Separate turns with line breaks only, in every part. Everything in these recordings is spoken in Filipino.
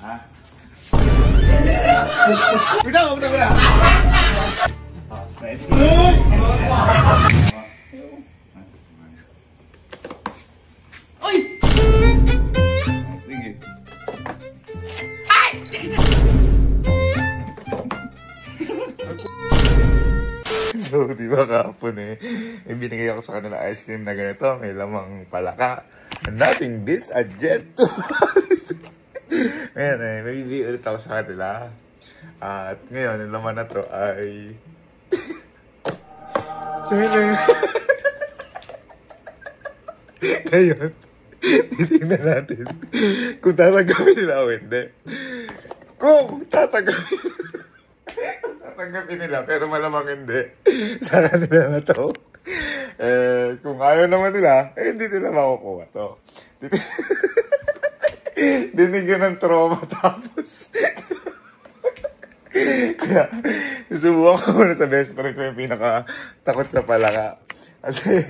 Ha? Bitaw, bitaw mo na! Ready?
Uy!
Sige. So, di ba kahapon binigay ako sa kanila ice cream na ganito, may lamang palaka. And nothing beats a jet to. Ngayon may bibigay ulit ako sa kanila. At ngayon, yung laman na to ay... Ngayon, titignan natin kung tatanggapin nila o hindi. Kung tatanggapin nila, pero malamang hindi. Sa kanila na to. Kung ayaw naman nila, hindi nila makukuha to. Dinigyan ng trauma tapos. Kaya, susubukan ko muna sa best friend ko yung pinaka-takot sa palaka. Kasi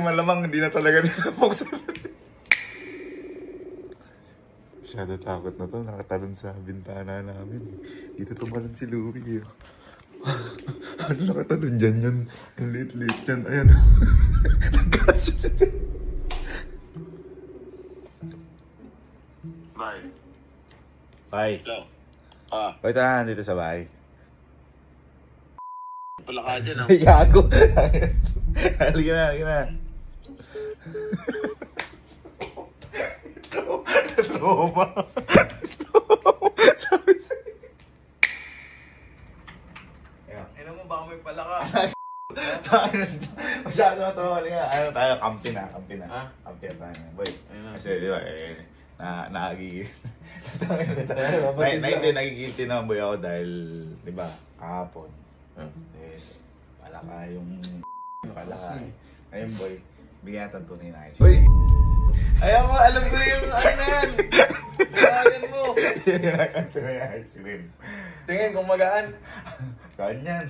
malamang hindi na talaga nila buksan. Masyado takot na to. Nakatalon sa bintana namin. Dito tumalon si Louie. Ano nakatalon dyan yan? Ang liit-liit yan. Ayan. Nagkasya siya dyan.
Bye.
Bye.
Hello.
Bakit na dito sa bahay?
Pala ka dyan,
Ay, gago. Halika na, halika na. Trauma. Sabi sa'yo.
Ano mo, baka may pala ka.
Masyado na trauma. Halika na. Ano tayo? Kampi na.
Ha?
Kampi na tayo. Boy.
Ayun.
Kasi di ba nakagigil. Nagigilty naman boy ako dahil, di ba, kahapon. Palaka yung palaka. Ayun boy, bigyan natin tunay na ice. Uy!
Ayaw mo, alam ko yung ano na yan. Magaan mo.
Bigyan natin tunay na ice cream.
Tingin kung magaan.
Ganyan.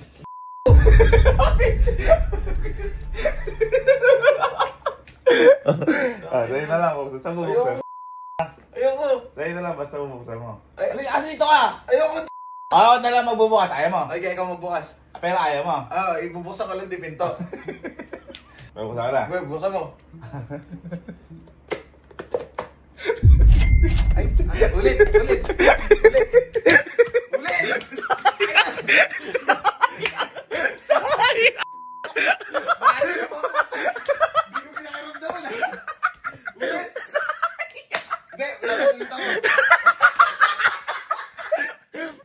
Sa'yo na lang, buksan mo, buksan.
Ayoko.
Sa'yo na lang, basta bubuksan mo.
Ay, kasi ito ka. Ayoko.
Ako na lang magbubukas, ayaw mo.
Okay, ikaw magbukas.
Pero ayaw mo.
Ibubuksan ko lang di pinto.
Bubuksan ka na.
Buksan mo. Ay, ulit.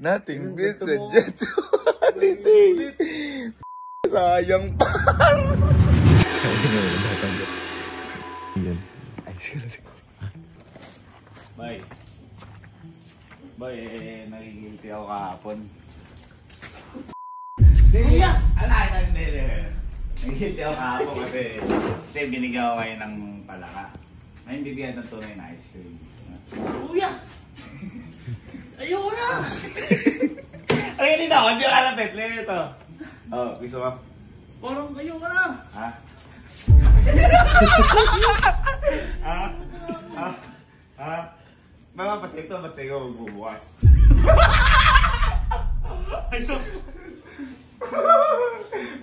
Nothing beats a jet to. Sayang pa. Ay, sige. Boy, nagigilty ako kahapon. Hindi. Nagigilty ako kahapon kasi binigyan ko kayo ng palaka. Ngayon bibigyan ng tunay na ice cream.
Kuya! Ayoko na!
Ay, hindi na. Hindi ko kalapit. Lili ito. Oh, gusto mo?
Parang ayoko na!
Ha? Ha? Basta ikaw magbubukas.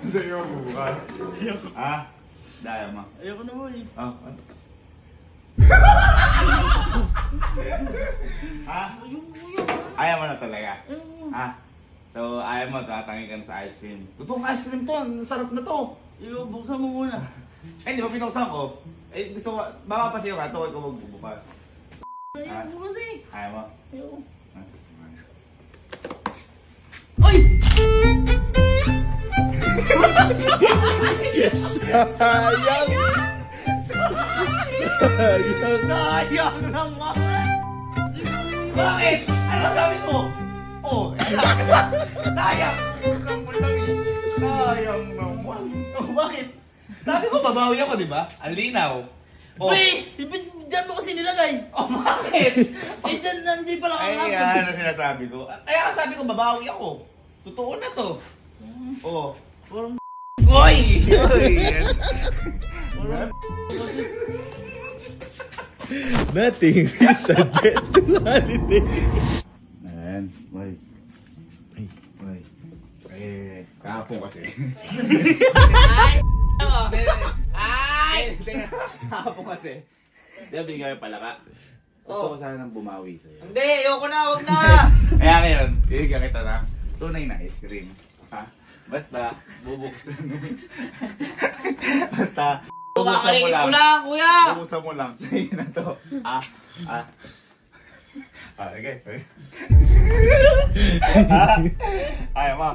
Basta ikaw magbubukas. Ha? Daya mo.
Ayoko na mo eh.
Oh, ano? Ha? Ayaw mo na talaga? Ha? So, ayaw mo, tatangin ka na sa ice cream. Totoong ice cream to, ang sarap na to.
Buksan mo muna.
Di ba pinuksan ko? Gusto ko, baka pa sa'yo ka, ito ko magbubukas.
Ayoko kasi.
Ayaw mo?
Ayoko. Ay!
Sayang!
Sayang naman! Bakit? Ano sabi ko?
Sayang! Buksan mo lang eh. Sayang naman.
Bakit?
Sabi ko, babawi ako, di ba? Ang linaw.
Wait! Diyan mo kasi nilagay.
Bakit?
Nandiyan pala
Ay,
kakapon.
yan ang sinasabi ko. Kaya sabi ko, babawi ako. Totoo na to.
Parang
Oy!
Nothing is subject to holiday.
Ayan, boy. Boy. Kahapon kasi. Kahapon kasi. Di ba binigay yung palaka? Gusto ko sana nang bumawi sa'yo.
Hindi, ayoko na, huwag na!
Kaya ngayon, bibigyan kita ng tunay na ice cream. Ha? Basta, bubuksan mo. Basta,
Kumakalinis ko lang, kuya!
bubuksan mo lang. Sa'yo na to. Okay. Ayaw mo.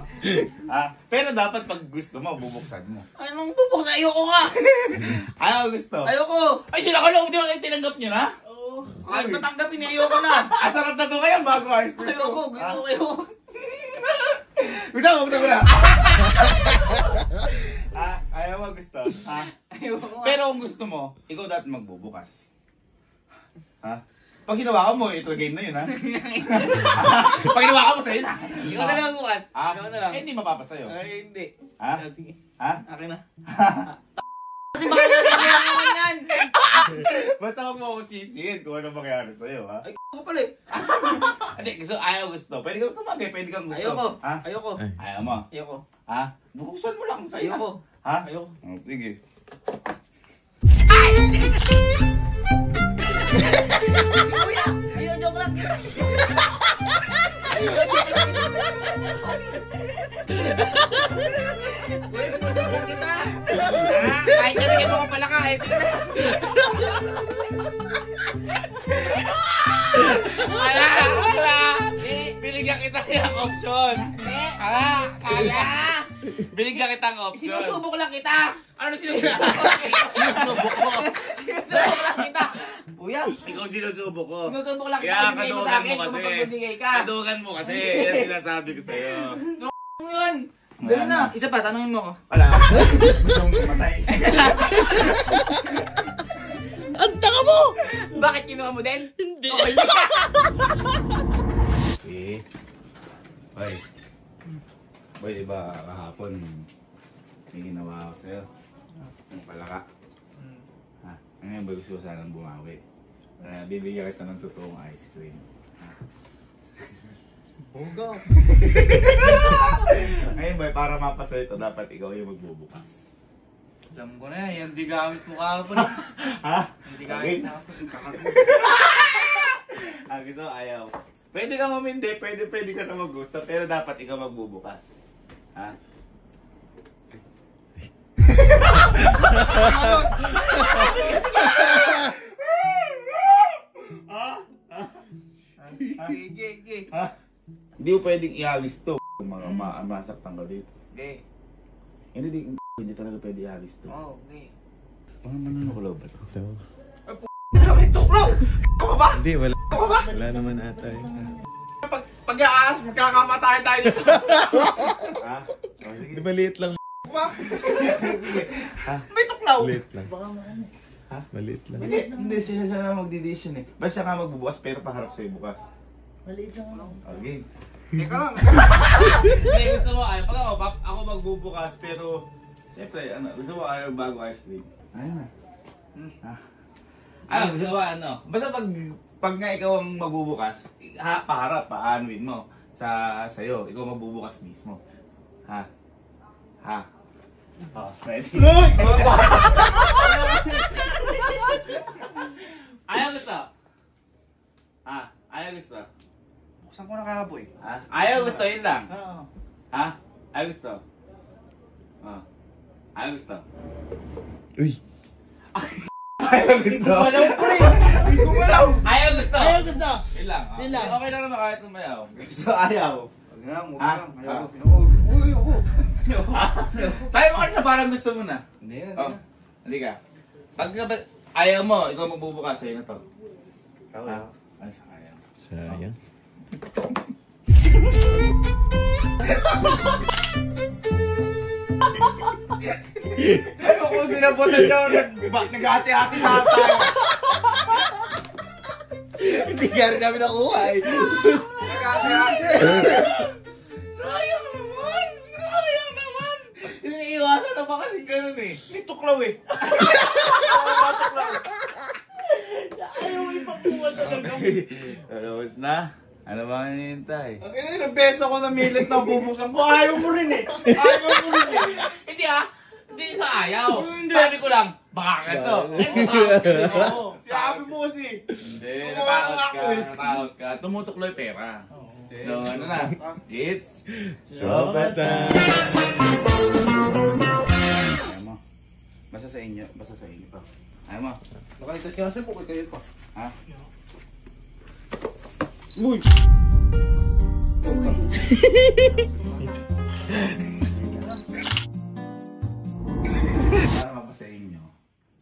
Pero dapat pag gusto mo, bubuksan mo.
Anong bubok na? Ayoko nga!
Ayaw gusto.
Ayoko!
Ay, sila ka lang, di ba kayo tinanggap nyo na?
Oo. Kahit matanggapin, ayoko na!
Sarap na to ngayon bago ice cream.
Ayoko, ayoko.
Gusto mo na. Ayaw mo gusto.
Ayoko nga.
Pero kung gusto mo, ikaw dapat magbubukas. Ha? Pag hinawakan mo, ito game na yun, ha? Pag hinawakan mo, sa'yo na.
Ikaw na lang bukas. Ikaw na lang.
Eh, hindi mapapasa'yo.
Ay, hindi.
Ha?
Sige.
Ha?
Akin na. Kasi baka nangyayari naman yan.
Basta huwag mo akong sisihin kung ano mangyari sa'yo, ha?
Ay, ako pala eh.
Hindi, ayaw gusto. Pwede kang tumagay, pwede kang gusto.
Ayoko.
Ha?
Ayoko.
Ayaw mo.
Ayoko.
Ha? Bubuksan mo lang sa'yo.
Ayoko.
Ha?
Ayoko.
Oh, sige.
Kuya! Ayoko, joke lang. Kuya, joke lang kita.
Kahit nabigyan mo ka pala kahit.
Ala! Binigyan kita ng option. Ala! Binigyan kita ng option. Sinusubok lang kita. Ano sinusubok ko? Sinusubok ko. Sinusubok lang kita. Kuya,
Ikaw sinusubok ko.
sinusubok lang kita.
Kaya
Ibigay mo sa
kadugan
akin
mo
kung
kasi.
magbibigay ka.
Kadugan mo kasi. Yan sinasabi ko sa'yo.
Ano yun? Gano'n na. Isa pa, tanongin mo ako.
Wala. Gusto mong kumatay.
Ang tanga mo! Bakit kinuha mo din? Hindi.
Eh. Boy. Boy, diba kahapon may ginawa ako sa'yo. Ang palaka. Ha? Ngayon ba gusto ko sanang bumawi? Bibigyan kita ng totoong ice cream.
Boga.
Ngayon boy, para mapasa ito, dapat ikaw yung magbubukas.
Alam ko na yan. Hindi gamit mo kahapon.
Ha?
Hindi gamit mo kahapon.
Gusto ko ayaw. Pwede kang umindi, pwede ka na maggusto, pero dapat ikaw magbubukas. Ha?
Gigi.
Ha? Hindi mo pwedeng ihagis to. Mga masaktan ka dito.
Okay.
Hindi talaga pwede ihagis to.
Oh, okay.
Parang manunukulaw ba to?
May tuklaw! Ako ba?
Hindi, wala.
Ako ba?
Wala naman ata eh.
Pag-aas, magkakamatay tayo dito.
Ha? Oh, sige.
Di ba liit lang?
Ako ba? May tuklaw!
Liit lang.
Ha?
Maliit lang.
Hindi siya na magdidesisyon eh. Basta siya ka magbubukas pero paharap sa'yo bukas.
Maliit lang ako.
Okay.
Teka lang.
Hindi, gusto mo ayaw. Pag ako magbubukas pero siyempre, gusto mo ayaw bago ice cream. Ayaw na. Ha? Gusto mo Basta pag nga ikaw ang magbubukas, paharap, paanuin mo sa'yo. Ikaw magbubukas mismo. Ha? Ha? Oh, ready? Ayaw gusto? Ha? Ayaw gusto?
Buksan ko na kakaboy.
Ha? Ayaw gusto, yun lang.
Oo.
Ha? Ayaw gusto? Oh. Ayaw gusto?
Uy!
Ayaw gusto?
Gumalaw ko rin! Gumalaw!
Ayaw gusto?
Ayaw gusto!
Yun lang.
Yun lang.
Okay lang naman kahit lumayaw. Gusto ayaw. Ha? Sabi mo kanina parang gusto mo na.
Hindi yan.
Oh. Hindi ka. Pag ayaw mo, ikaw magbubukas sa'yo na to. Ha? Ay, sayang.
Sayang.
Ano kung sinabutan siya nag-hati-hati sa tayo?
Hindi ka rin namin nakuha eh.
Nag-hati-hati!
Sayang naman! Sayang naman! Iniiwasan na ba kasi ganun eh?
May tuklaw eh. Tapos na. Ano ba ang hinihintay?
Ilang beso ko na milit na bubuksan ko. Ayaw mo rin eh. Ayaw mo rin eh.
Hindi ah. Hindi sa ayaw. Sabi ko lang, baka ka to.
Sabi mo kasi.
Hindi, natakot ka. Tumutukloy pera. So ano na? It's
Tropa time.
Ayaw mo. Basta sa inyo to. Ayaw mo.
Nakalitas ka kasi po kayo pa.
Ha?
Uy!
Para mapa sa inyo.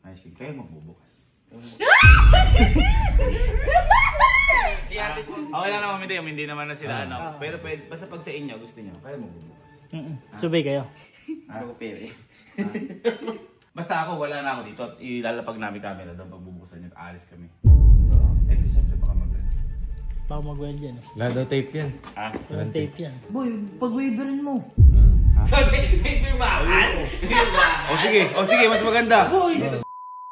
Ay, sige, kayo magbubukas. Okay lang naman, hindi naman na sila ano. Pero pwede, basta pag sa inyo gusto nyo, kayo magbubukas.
Subay kayo.
Ako pere. Basta ako, wala na ako dito. Ilalapag namin camera doon pag bubukasan nyo. Alis kami. Eh, siyempre baka
Baka mag-weld yan eh.
Lahat daw tape yan.
Ah?
Walang tape yan. Boy, pag-waverin mo.
O sige, mas maganda.
Boy!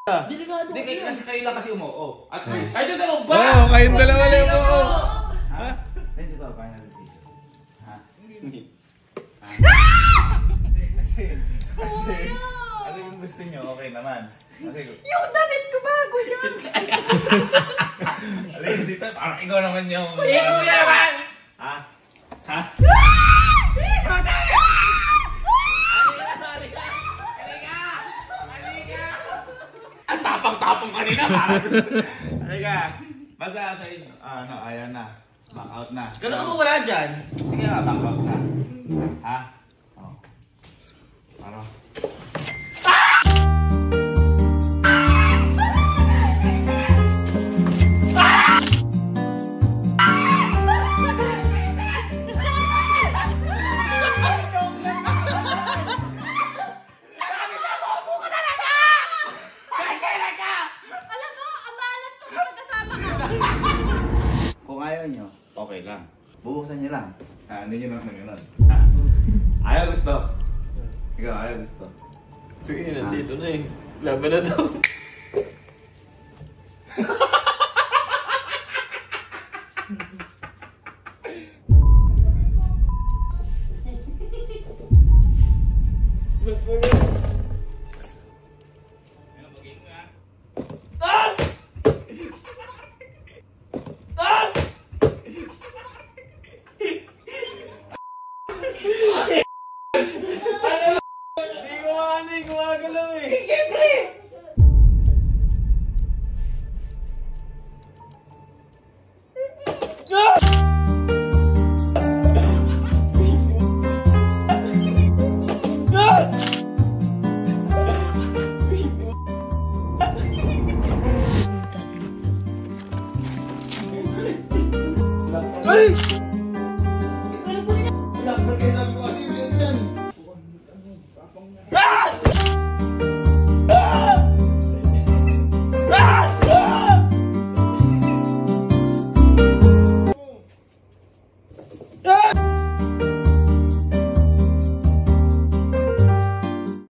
Delikado
Hindi, kasi kayo lang kasi umuo. At least.
Ay, totoo ba? Oo, kayong dalawa lang yung oo.
Ha? Ay, dito ako kaya natin siya. Ha? Hindi. Kasi, ano yung gusto nyo, okay naman. Kasi,
Yung damit ko bago yan!
alay, dito, parang ikaw naman yung... Ikaw naman! Ha? Ha? Ang tapang-tapang kanina, parang. Halika, basta sa inyo. Ano, ayan na. Back out na.
Gano'n ko wala dyan?
Sige nga, back out na. Ha? Oh. Ano?
Alam mo, ang malas ko kung magkasama ka.
Kung ayaw nyo, okay lang. Bubuksan nyo lang. Hindi nyo lang gano'n. Ayaw gusto. Ikaw, ayaw gusto.
Sige, nandito na eh. Laban na daw. Hindi ko gumagalaw eh. Ay! Ano po yan? Sabi ko kasi